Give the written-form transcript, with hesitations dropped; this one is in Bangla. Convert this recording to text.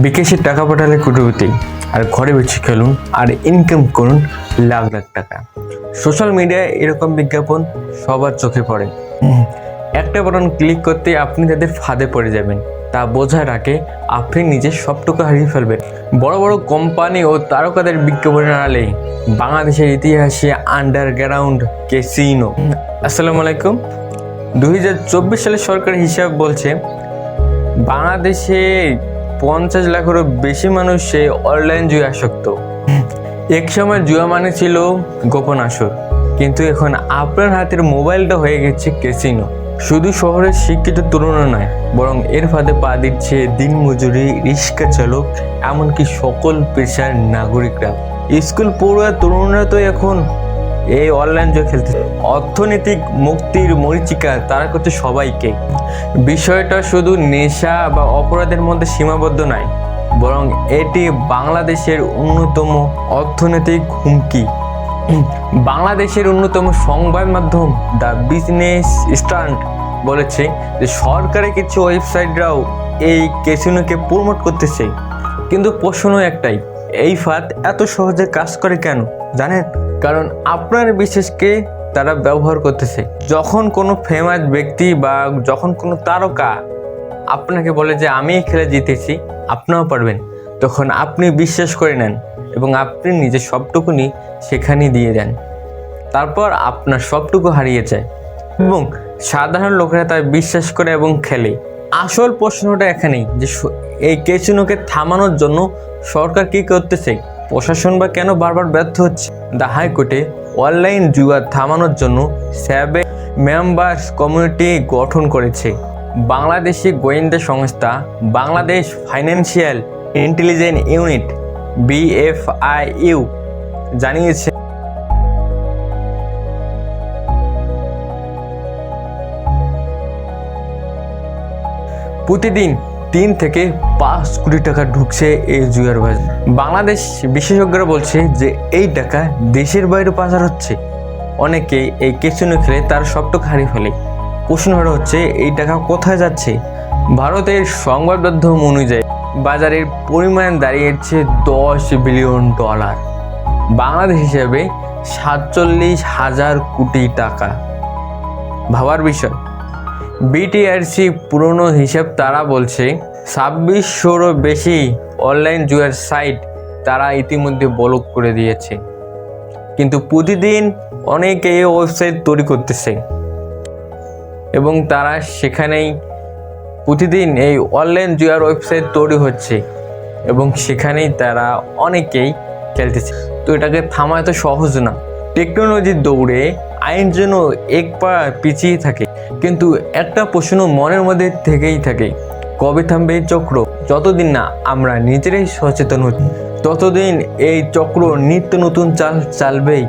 বিকাশে টাকা পাঠালে কোটিপতি, আর ঘরে বসে খেলুন আর ইনকাম করুন লাখ লাখ টাকা। সোশ্যাল মিডিয়ায় এরকম বিজ্ঞাপন সবার চোখে পড়ে। একটা বাটন ক্লিক করতে আপনি তাদের ফাঁদে পড়ে যাবেন, তা বোঝার আগে আপনি নিজের সবটুকু হারিয়ে ফেলবেন। বড় বড় কোম্পানি ও তারকাদের বিজ্ঞাপনের আড়ালে বাংলাদেশের ইতিহাসে আন্ডারগ্রাউন্ড ক্যাসিনো। আসসালামু আলাইকুম। 2024 সালের সরকারি হিসাব বলছে বাংলাদেশে 50 লাখেরও বেশি মানুষ সেই অনলাইন জুয়া আসক্ত। এক সময় জুয়া মানে ছিল গোপন আসর, কিন্তু এখন আপনার হাতের মোবাইলটা হয়ে গেছে ক্যাসিনো। শুধু শহরের শিক্ষিত তরুণরা নয়, বরং এর ফাঁদে পা দিচ্ছে দিনমজুরি, রিক্সা চালক, এমনকি সকল পেশার নাগরিকরা। স্কুল পড়ুয়া তরুণরা তো এখন এই অনলাইন জুয়া খেলতে। অর্থনৈতিক মুক্তির মরীচিকা তারা করছে সবাইকে। বিষয়টা শুধু নেশা বা অপরাধের মধ্যে সীমাবদ্ধ নয়, বরং এটি বাংলাদেশের অন্যতম অর্থনৈতিক হুমকি। বাংলাদেশের অন্যতম সংবাদ মাধ্যম দ্য বিজনেস স্ট্যান্ডার্ড বলেছে যে সরকারি কিছু ওয়েবসাইটরাও এই ক্যাসিনোকে প্রমোট করতেছে। কিন্তু প্রশ্ন একটাই, এই ফাঁদ এত সহজে কাজ করে কেন জানেন? কারণ আপনার বিশেষকে তারা ব্যবহার করতেছে। যখন কোনো ফেমাস ব্যক্তি বা যখন কোনো তারকা আপনাকে বলে যে আমি খেলে জিতেছি, আপনিও পারবেন, তখন আপনি বিশ্বাস করে নেন এবং আপনি নিজের সবটুকুনি সেখানে দিয়ে দেন। তারপর আপনার সবটুকু হারিয়ে যায় এবং সাধারণ লোকেরা তাই বিশ্বাস করে এবং খেলে। আসল প্রশ্নটা এখানেই যে এই ক্যাসিনোকে থামানোর জন্য সরকার কী করতেছে, প্রশাসন বা কেন বারবার ব্যর্থ হচ্ছে। দ্য হাইকোর্টে অনলাইন জুয়া থামানোর জন্য 7 মেম্বার্স কমিটি গঠন করেছে। বাংলাদেশি গোয়েন্দা সংস্থা Bangladesh financial intelligence unit BFIU জানিয়েছে প্রতিদিন 3 থেকে 5 কোটি টাকা ঢুকছে এই জুয়ার বাজারে। বাংলাদেশ বিশেষজ্ঞরা বলছে যে এই টাকা দেশের বাইরে পাচার হচ্ছে। অনেকে এই ক্যাসিনো খেলে তার সবটুকু হারিয়ে ফেলে। প্রশ্ন হচ্ছে এই টাকা কোথায় যাচ্ছে? ভারতের সংবাদ মাধ্যম অনুযায়ী বাজারের পরিমাণ দাঁড়িয়েছে $10 বিলিয়ন। বাংলাদেশ হিসেবে 47,000 কোটি টাকা। ভাবার বিষয়, BTRC পুরনো হিসাব তারা বলছে 2600-রও বেশি অনলাইন জুয়ার সাইট তারা ইতিমধ্যে ব্লক করে দিয়েছে। কিন্তু প্রতিদিন অনেকে এই ওয়েবসাইট তৈরি করতেছে এবং তারা সেখানেই প্রতিদিন এই অনলাইন জুয়ার ওয়েবসাইট তৈরি হচ্ছে এবং সেখানেই তারা অনেকেই খেলতেছে। তো এটাকে থামা এত সহজ না। টেকনোলজির দৌড়ে আইন যেন এক পা পিছিয়ে থাকে, কিন্তু একটা প্রশ্ন মনের মধ্যে থেকেই থাকে, কবে থামবে এই চক্র? যতদিন না আমরা নিজেরাই সচেতন হচ্ছি, ততদিন এই চক্র নিত্য নতুন চাল চালবেই।